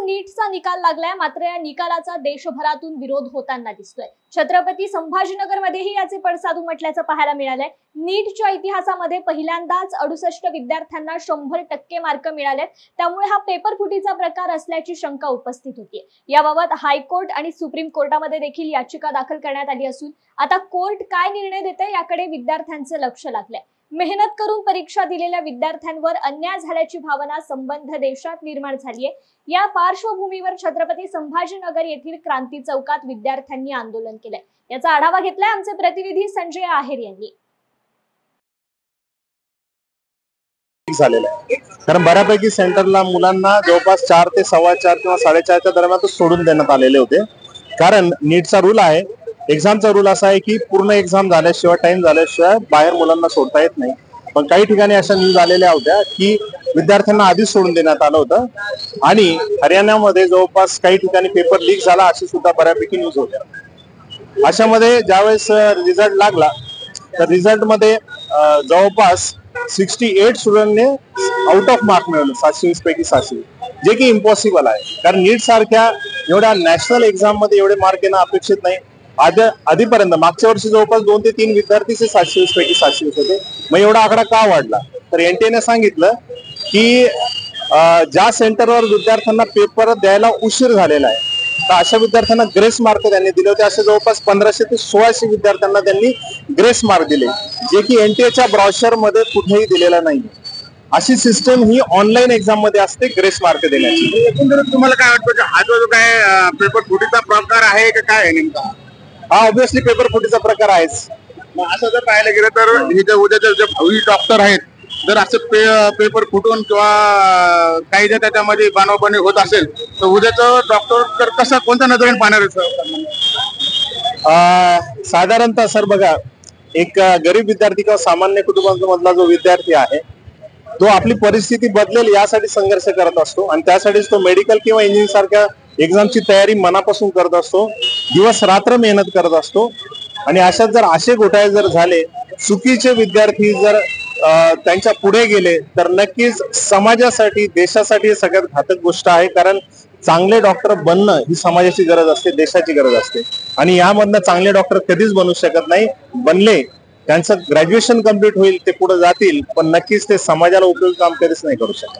नीटचा निकाल लागलाय, मात्र या निकालाचा देशभरातून विरोध होताना दिसतोय। छत्रपती संभाजीनगरमध्येही याचे पडसाद उमटल्याचं पाहायला मिळालंय। नीटच्या इतिहासामध्ये पहिल्यांदाच 68 विद्यार्थ्यांना 100% मार्क मिळालेत, त्यामुळे हा पेपर फुटीचा प्रकार असल्याची शंका उपस्थित होतीये। याबाबत हायकोर्ट आणि सुप्रीम कोर्टामध्ये देखील याचिका दाखल करण्यात आली असून आता कोर्ट काय निर्णय देते याकडे विद्यार्थ्यांचे लक्ष लागलंय। मेहनत करून परीक्षा दिलेल्या विद्यार्थ्यांवर अन्याय झाल्याची भावना संबंध देशात निर्माण झालीय। या पार्श्वभूमीवर छत्रपती संभाजीनगर येथील क्रांती चौकात विद्यार्थ्यांनी आंदोलन केलंय। याचा आढावा घेतलाय आमचे प्रतिनिधी संजय आहेर यांनी। कारण बऱ्यापैकी सेंटरला मुलांना जवळपास 4 ते 4:15 किंवा 4:30च्या दरम्यान सोडून देण्यात आलेले होते। कारण नीटचा रूल आहे, एक्झामचा रूल असा आहे की पूर्ण एक्झाम झाल्याशिवाय, टाइम झाल्याशिवाय बाहेर मुलांना सोडता येत नाही। पण काही ठिकाणी अशा न्यूज आलेल्या होत्या की विद्यार्थ्यांना आधीच सोडून देण्यात आलं होतं आणि हरियाणामध्ये जवळपास काही ठिकाणी पेपर लीक झाला अशी सुद्धा बऱ्यापैकी न्यूज होत्या। अशामध्ये ज्यावेळेस रिझल्ट लागला तर रिझल्ट मध्ये जवळपास 68 स्टुडंटने आउट ऑफ मार्क मिळवले, 720 पैकी 700, जे की इम्पॉसिबल आहे। कारण नीट सारख्या एवढ्या नॅशनल एक्झाम मध्ये एवढे मार्क येणं अपेक्षित नाही। आधीपर्यंत मागच्या वर्षी जवळपास 2 ते 3 विद्यार्थीचे 720 पैकी 720 होते। मग एवढा आकडा का वाढला? तर एनटीएने सांगितलं की ज्या सेंटरवर विद्यार्थ्यांना पेपर द्यायला उशीर झालेला आहे तर अशा विद्यार्थ्यांना ग्रेस मार्क त्यांनी दिले होते। असे जवळपास 1500 ते 1600 विद्यार्थ्यांना त्यांनी ग्रेस मार्क दिले, जे की एनटीएच्या ब्रॉशर मध्ये कुठेही दिलेला नाही। अशी सिस्टम ही ऑनलाईन एक्झाम मध्ये असते ग्रेस मार्क देण्याची। एकंदरीत तुम्हाला काय वाटतं, हा जो काय पेपर फुटीचा प्रकार आहे का काय आहे नेमका? हा ऑब्विसली पेपर फुटीचा प्रकार आहेच। असं जर पाहायला गेलं तर हे जे उद्याचे जे भावी डॉक्टर आहेत, जर असं पेपर फुटून किंवा काही जर त्याच्यामध्ये बनवाबनवी होत असेल तर उद्याचं डॉक्टर तर कसं, कोणत्या नजरेने पाहणार आहे? साधारणतः सर बघा, एक गरीब विद्यार्थी किंवा सामान्य कुटुंबामधला जो विद्यार्थी आहे तो आपली परिस्थिती बदलेल यासाठी संघर्ष करत असतो आणि त्यासाठीच तो मेडिकल किंवा इंजिनिअरिंग सारख्या एक्झामची तयारी मनापासून करत असतो, दिवस रात्र मेहनत करत असतो। आणि अशात जर असे घोटाळे जर झाले, चुकीचे विद्यार्थी जर त्यांच्या पुढे गेले तर नक्कीच समाजासाठी, देशासाठी सगळ्यात घातक गोष्ट आहे। कारण चांगले डॉक्टर बनणं ही समाजाची गरज असते, देशाची गरज असते आणि यामधनं चांगले डॉक्टर कधीच बनू शकत नाही। बनले, त्यांचं ग्रॅज्युएशन कम्प्लीट होईल, ते पुढे जातील, पण नक्कीच ते समाजाला उपयोगी काम कधीच नाही करू शकत।